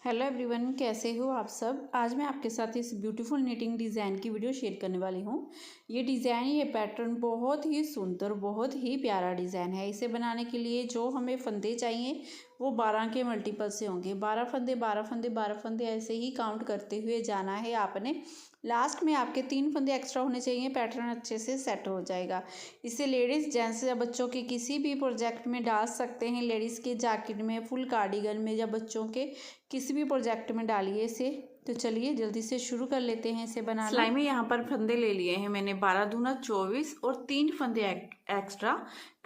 Hello everyone, कैसे हो आप सब। आज मैं आपके साथ इस ब्यूटीफुल निटिंग डिज़ाइन की वीडियो शेयर करने वाली हूँ। ये डिज़ाइन, ये पैटर्न बहुत ही सुंदर, बहुत ही प्यारा डिज़ाइन है। इसे बनाने के लिए जो हमें फंदे चाहिए वो 12 के मल्टीपल से होंगे। 12 फंदे 12 फंदे 12 फंदे ऐसे ही काउंट करते हुए जाना है आपने। लास्ट में आपके 3 फंदे एक्स्ट्रा होने चाहिए, पैटर्न अच्छे से सेट हो जाएगा। इसे लेडीज़, जेंट्स या बच्चों के किसी भी प्रोजेक्ट में डाल सकते हैं। लेडीज़ के जैकेट में, फुल कार्डिगन में या बच्चों के किसी भी प्रोजेक्ट में डालिए इसे। तो चलिए जल्दी से शुरू कर लेते हैं इसे बनाना। सिलाई में यहाँ पर फंदे ले लिए हैं मैंने 12 दूना 24 और 3 फंदे एक्स्ट्रा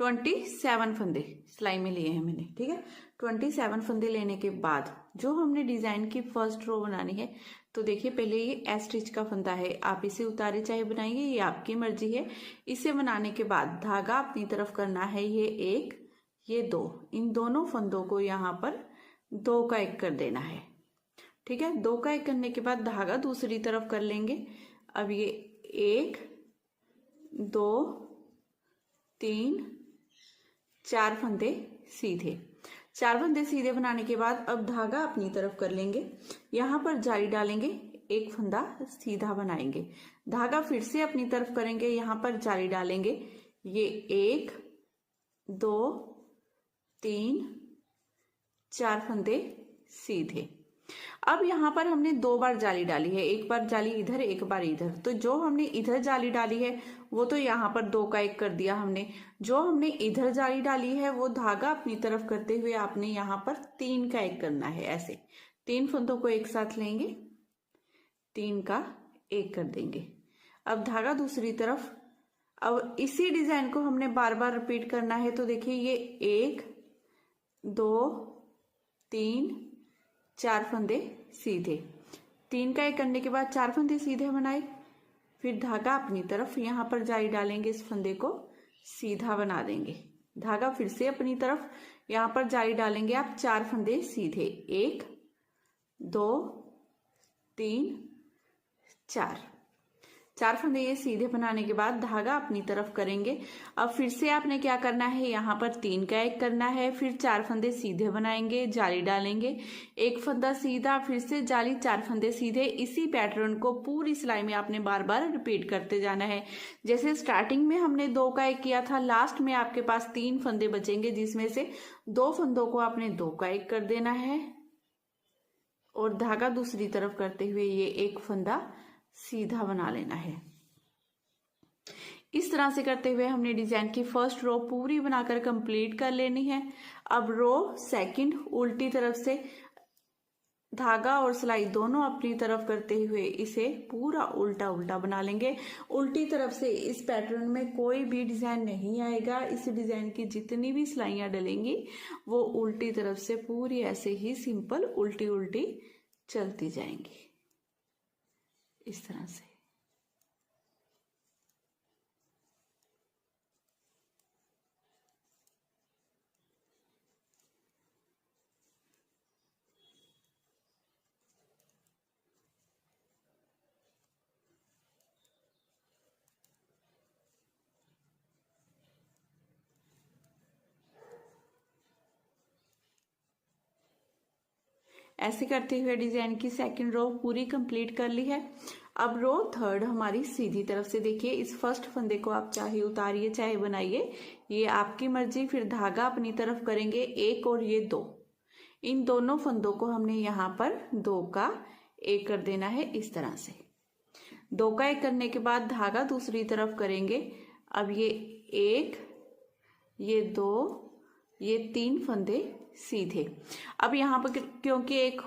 27 फंदे सिलाई में लिए हैं मैंने। ठीक है, 27 फंदे लेने के बाद जो हमने डिजाइन की फर्स्ट रो बनानी है, तो देखिए पहले ये एस स्टिच का फंदा है, आप इसे उतारे चाहे बनाइए, ये आपकी मर्जी है। इसे बनाने के बाद धागा अपनी तरफ करना है, ये 1 ये 2, इन दोनों फंदों को यहाँ पर 2 का 1 कर देना है। ठीक है, 2 का 1 करने के बाद धागा दूसरी तरफ कर लेंगे। अब ये 1 2 3 4 फंदे सीधे, 4 फंदे सीधे बनाने के बाद अब धागा अपनी तरफ कर लेंगे, यहाँ पर जाली डालेंगे, 1 फंदा सीधा बनाएंगे, धागा फिर से अपनी तरफ करेंगे, यहाँ पर जाली डालेंगे, ये 1 2 3 4 फंदे सीधे। अब यहाँ पर हमने 2 बार जाली डाली है, एक बार जाली इधर एक बार इधर। तो जो हमने इधर जाली डाली है वो तो यहाँ पर 2 का 1 कर दिया हमने। जो हमने इधर जाली डाली है वो धागा अपनी तरफ करते हुए आपने यहाँ पर 3 का 1 करना है। ऐसे 3 फंदों को एक साथ लेंगे, 3 का 1 कर देंगे। अब धागा दूसरी तरफ। अब इसी डिजाइन को हमने बार बार रिपीट करना है। तो देखिए ये 1 2 3 4 फंदे सीधे, 3 का 1 करने के बाद 4 फंदे सीधे बनाए, फिर धागा अपनी तरफ, यहाँ पर जाली डालेंगे, इस फंदे को सीधा बना देंगे, धागा फिर से अपनी तरफ, यहाँ पर जाली डालेंगे, आप 4 फंदे सीधे, 1 2 3 4 फंदे ये सीधे बनाने के बाद धागा अपनी तरफ करेंगे। अब फिर से आपने क्या करना है, यहाँ पर 3 का 1 करना है, फिर 4 फंदे सीधे बनाएंगे, जाली डालेंगे, 1 फंदा सीधा, फिर से जाली, 4 फंदे सीधे। इसी पैटर्न को पूरी सिलाई में आपने बार बार रिपीट करते जाना है। जैसे स्टार्टिंग में हमने 2 का 1 किया था, लास्ट में आपके पास 3 फंदे बचेंगे, जिसमें से 2 फंदों को आपने 2 का 1 कर देना है और धागा दूसरी तरफ करते हुए ये 1 फंदा सीधा बना लेना है। इस तरह से करते हुए हमने डिजाइन की फर्स्ट रो पूरी बनाकर कंप्लीट कर लेनी है। अब रो सेकंड उल्टी तरफ से धागा और सिलाई दोनों अपनी तरफ करते हुए इसे पूरा उल्टा उल्टा बना लेंगे। उल्टी तरफ से इस पैटर्न में कोई भी डिजाइन नहीं आएगा। इस डिजाइन की जितनी भी सिलाइयां डलेंगी वो उल्टी तरफ से पूरी ऐसे ही सिंपल उल्टी उल्टी चलती जाएंगी, इस तरह से। ऐसे करते हुए डिजाइन की सेकंड रो पूरी कंप्लीट कर ली है। अब रो थर्ड हमारी सीधी तरफ से, देखिए इस फर्स्ट फंदे को आप चाहे उतारिए चाहे बनाइए, ये आपकी मर्जी। फिर धागा अपनी तरफ करेंगे, 1 और ये 2, इन दोनों फंदों को हमने यहाँ पर 2 का 1 कर देना है, इस तरह से। 2 का 1 करने के बाद धागा दूसरी तरफ करेंगे। अब ये 1 ये 2 ये 3 फंदे सीधे। अब यहाँ पर क्योंकि एक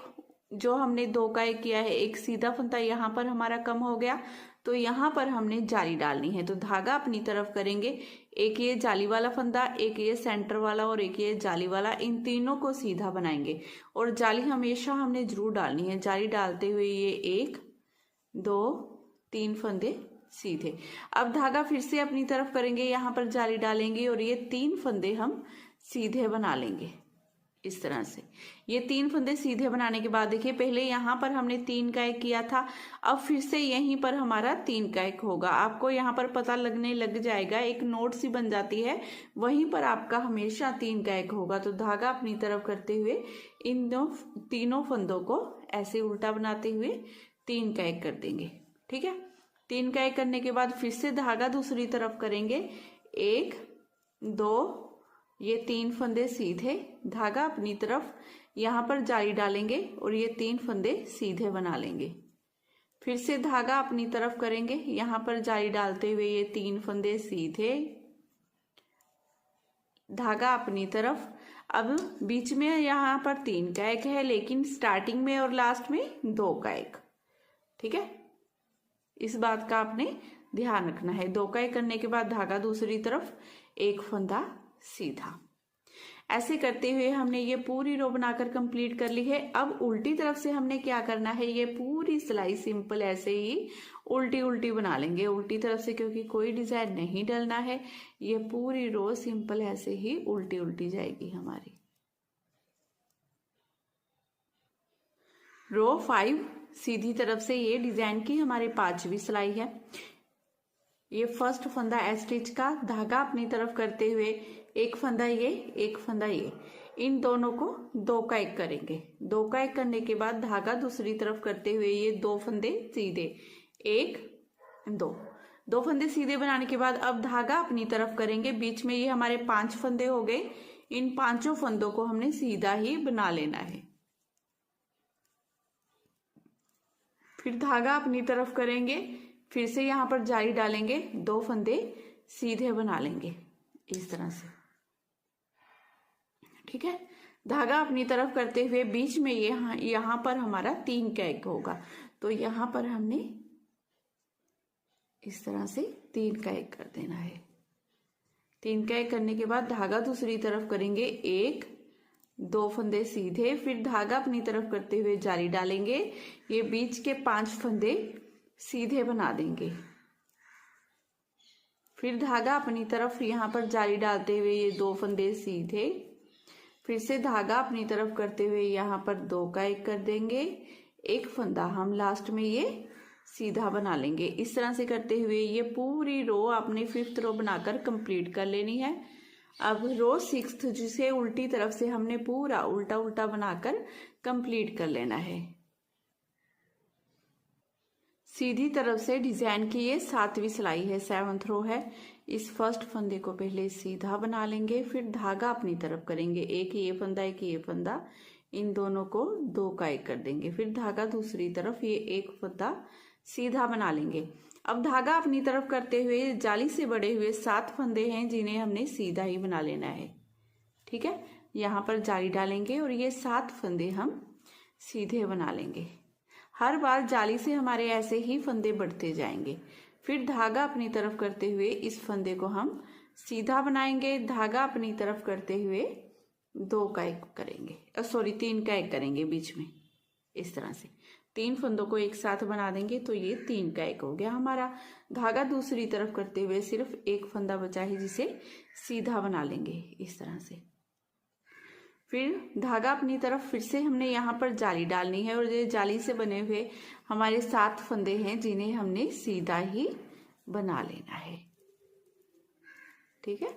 जो हमने 2 का 1 किया है, एक सीधा फंदा यहाँ पर हमारा कम हो गया, तो यहाँ पर हमने जाली डालनी है। तो धागा अपनी तरफ करेंगे, एक ये जाली वाला फंदा, एक ये सेंटर वाला और एक ये जाली वाला, इन तीनों को सीधा बनाएंगे। और जाली हमेशा हमने जरूर डालनी है। जाली डालते हुए ये 1 2 3 फंदे सीधे। अब धागा फिर से अपनी तरफ करेंगे, यहाँ पर जाली डालेंगे और ये 3 फंदे हम सीधे बना लेंगे, इस तरह से ये 3 फंदे सीधे बनाने के बाद देखिए पहले यहाँ पर हमने 3 का 1 किया था, अब फिर से यहीं पर हमारा 3 का 1 होगा। आपको यहाँ पर पता लगने लग जाएगा, एक नोट सी बन जाती है, वहीं पर आपका हमेशा 3 का 1 होगा। तो धागा अपनी तरफ करते हुए इन तीनों फंदों को ऐसे उल्टा बनाते हुए 3 का 1 कर देंगे। ठीक है, 3 का 1 करने के बाद फिर से धागा दूसरी तरफ करेंगे, 1 2, ये 3 फंदे सीधे, धागा अपनी तरफ, यहाँ पर जाली डालेंगे और ये 3 फंदे सीधे बना लेंगे। फिर से धागा अपनी तरफ करेंगे, यहाँ पर जाली डालते हुए ये 3 फंदे सीधे, धागा अपनी तरफ। अब बीच में यहाँ पर 3 का 1 है, लेकिन स्टार्टिंग में और लास्ट में 2 का 1। ठीक है, इस बात का आपने ध्यान रखना है। 2 का 1 करने के बाद धागा दूसरी तरफ, 1 फंदा सीधा। ऐसे करते हुए हमने ये पूरी रो बनाकर कंप्लीट कर ली है। अब उल्टी तरफ से हमने क्या करना है, ये पूरी सिलाई सिंपल ऐसे ही उल्टी उल्टी बना लेंगे उल्टी तरफ से, क्योंकि कोई डिजाइन नहीं डलना है। ये पूरी रो सिंपल ऐसे ही उल्टी उल्टी जाएगी हमारी। रो 5 सीधी तरफ से ये डिजाइन की हमारे 5वीं सिलाई है। ये फर्स्ट फंदा स्टिच का, धागा अपनी तरफ करते हुए 1 फंदा ये, 1 फंदा ये, इन दोनों को 2 का 1 करेंगे। 2 का 1 करने के बाद धागा दूसरी तरफ करते हुए ये 2 फंदे सीधे, 1 2 फंदे सीधे बनाने के बाद अब धागा अपनी तरफ करेंगे। बीच में ये हमारे 5 फंदे हो गए, इन 5 फंदों को हमने सीधा ही बना लेना है। फिर धागा अपनी तरफ करेंगे, फिर से यहाँ पर जाली डालेंगे, 2 फंदे सीधे बना लेंगे इस तरह से। ठीक है, धागा अपनी तरफ करते हुए बीच में यहाँ पर हमारा 3 का 1 होगा, तो यहाँ पर हमने इस तरह से 3 का 1 कर देना है। 3 का 1 करने के बाद धागा दूसरी तरफ करेंगे, 1 2 फंदे सीधे, फिर धागा अपनी तरफ करते हुए जाली डालेंगे, ये बीच के 5 फंदे सीधे बना देंगे। फिर धागा अपनी तरफ यहाँ पर जाली डालते हुए ये 2 फंदे सीधे, फिर से धागा अपनी तरफ करते हुए यहाँ पर 2 का 1 कर देंगे, 1 फंदा हम लास्ट में ये सीधा बना लेंगे। इस तरह से करते हुए ये पूरी रो आपने 5th रो बनाकर कंप्लीट कर लेनी है। अब रो 6th जिसे उल्टी तरफ से हमने पूरा उल्टा उल्टा बनाकर कंप्लीट कर लेना है। सीधी तरफ से डिजाइन की ये 7वीं सिलाई है, 7th रो है। इस फर्स्ट फंदे को पहले सीधा बना लेंगे, फिर धागा अपनी तरफ करेंगे, 1 ये फंदा 1 ये फंदा, इन दोनों को 2 का 1 कर देंगे। फिर धागा दूसरी तरफ, ये 1 फंदा सीधा बना लेंगे। अब धागा अपनी तरफ करते हुए जाली से बड़े हुए 7 फंदे हैं जिन्हें हमने सीधा ही बना लेना है। ठीक है, यहाँ पर जाली डालेंगे और ये 7 फंदे हम सीधे बना लेंगे। हर बार जाली से हमारे ऐसे ही फंदे बढ़ते जाएंगे। फिर धागा अपनी तरफ करते हुए इस फंदे को हम सीधा बनाएंगे, धागा अपनी तरफ करते हुए 2 का 1 करेंगे, 3 का 1 करेंगे बीच में। इस तरह से 3 फंदों को एक साथ बना देंगे तो ये 3 का 1 हो गया हमारा। धागा दूसरी तरफ करते हुए सिर्फ 1 फंदा बचा है जिसे सीधा बना लेंगे इस तरह से। फिर धागा अपनी तरफ, फिर से हमने यहाँ पर जाली डालनी है और ये जाली से बने हुए हमारे 7 फंदे हैं जिन्हें हमने सीधा ही बना लेना है। ठीक है,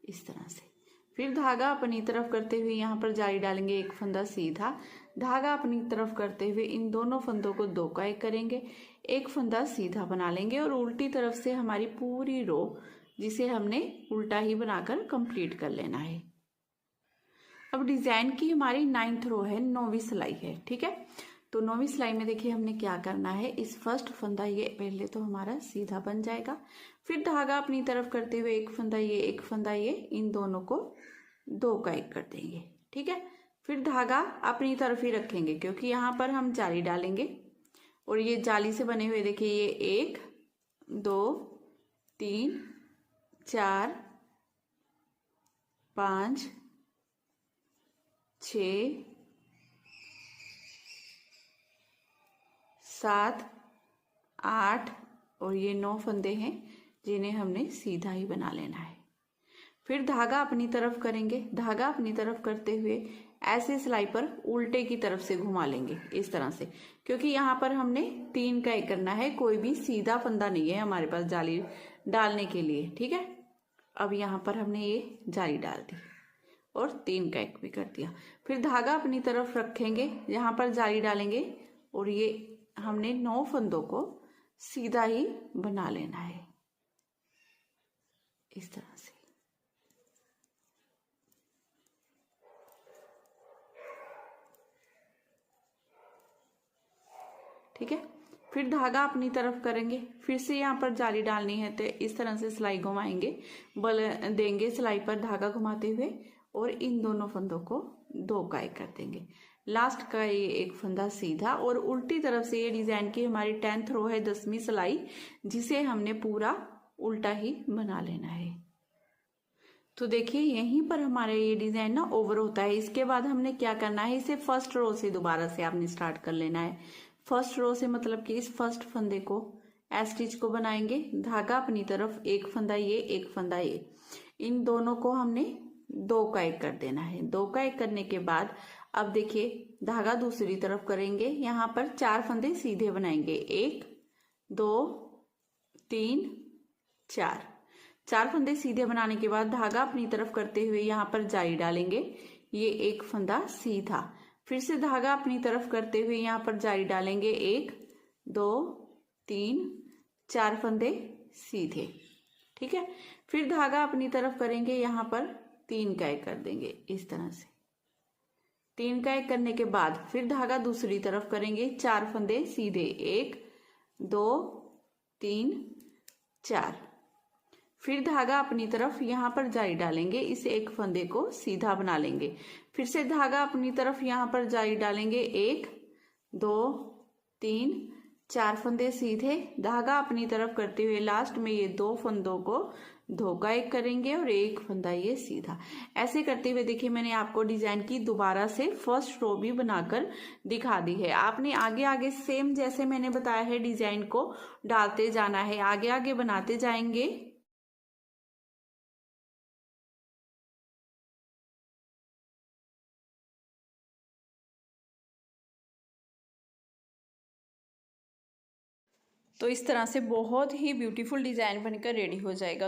इस तरह से। फिर धागा अपनी तरफ करते हुए यहाँ पर जाली डालेंगे, 1 फंदा सीधा, धागा अपनी तरफ करते हुए इन दोनों फंदों को 2 का 1 करेंगे, 1 फंदा सीधा बना लेंगे और उल्टी तरफ से हमारी पूरी रो जिसे हमने उल्टा ही बनाकर कंप्लीट कर लेना है। अब डिजाइन की हमारी 9th रो है, 9वीं सिलाई है। ठीक है, तो 9वीं सिलाई में देखिए हमने क्या करना है, इस फर्स्ट फंदा ये पहले तो हमारा सीधा बन जाएगा, फिर धागा अपनी तरफ करते हुए 1 फंदा ये 1 फंदा ये, इन दोनों को 2 का 1 कर देंगे। ठीक है, फिर धागा अपनी तरफ ही रखेंगे क्योंकि यहाँ पर हम जाली डालेंगे और ये जाली से बने हुए देखिए ये 1 2 3 4 5 6 7 8 और ये 9 फंदे हैं जिन्हें हमने सीधा ही बना लेना है। फिर धागा अपनी तरफ करेंगे, धागा अपनी तरफ करते हुए ऐसे सिलाई पर उल्टे की तरफ से घुमा लेंगे इस तरह से, क्योंकि यहाँ पर हमने 3 का एक करना है, कोई भी सीधा फंदा नहीं है हमारे पास जाली डालने के लिए। ठीक है, अब यहाँ पर हमने ये जाली डाल दी और 3 का एक भी कर दिया। फिर धागा अपनी तरफ रखेंगे, यहाँ पर जाली डालेंगे और ये हमने 9 फंदों को सीधा ही बना लेना है इस तरह से। ठीक है, फिर धागा अपनी तरफ करेंगे, फिर से यहाँ पर जाली डालनी है तो इस तरह से सिलाई घुमाएंगे, बल देंगे सिलाई पर धागा घुमाते हुए और इन दोनों फंदों को 2 का एक कर देंगे। लास्ट का ये एक फंदा सीधा और उल्टी तरफ से ये डिजाइन की हमारी 10th रो है, 10वीं सिलाई, जिसे हमने पूरा उल्टा ही बना लेना है। तो देखिए यहीं पर हमारा ये डिजाइन ना ओवर होता है। इसके बाद हमने क्या करना है, इसे फर्स्ट रो से दोबारा से आपने स्टार्ट कर लेना है। फर्स्ट रो से मतलब कि इस फर्स्ट फंदे को एस स्टिच को बनाएंगे, धागा अपनी तरफ, एक फंदा ये, एक फंदा ये, इन दोनों को हमने 2 का एक कर देना है। 2 का एक करने के बाद अब देखिए धागा दूसरी तरफ करेंगे, यहाँ पर 4 फंदे सीधे बनाएंगे, 1 2 3 4 फंदे सीधे बनाने के बाद धागा अपनी तरफ करते हुए यहाँ पर जाली डालेंगे, ये एक फंदा सीधा, फिर से धागा अपनी तरफ करते हुए यहाँ पर जाली डालेंगे, 1 2 3 4 फंदे सीधे। ठीक है, फिर धागा अपनी तरफ करेंगे, यहाँ पर 3 का एक कर देंगे इस तरह से। 3 का एक करने के बाद फिर धागा दूसरी तरफ करेंगे, 4 फंदे सीधे, 1 2 3 4, फिर धागा अपनी तरफ यहाँ पर जाली डालेंगे, इस एक फंदे को सीधा बना लेंगे, फिर से धागा अपनी तरफ यहाँ पर जाली डालेंगे, 1 2 3 4 फंदे सीधे, धागा अपनी तरफ करते हुए लास्ट में ये 2 फंदों को 2 का एक करेंगे और एक फंदा ये सीधा। ऐसे करते हुए देखिए मैंने आपको डिजाइन की दोबारा से फर्स्ट रो भी बनाकर दिखा दी है। आपने आगे आगे सेम जैसे मैंने बताया है डिजाइन को डालते जाना है, आगे आगे बनाते जाएंगे। तो इस तरह से बहुत ही ब्यूटीफुल डिजाइन बनकर रेडी हो जाएगा।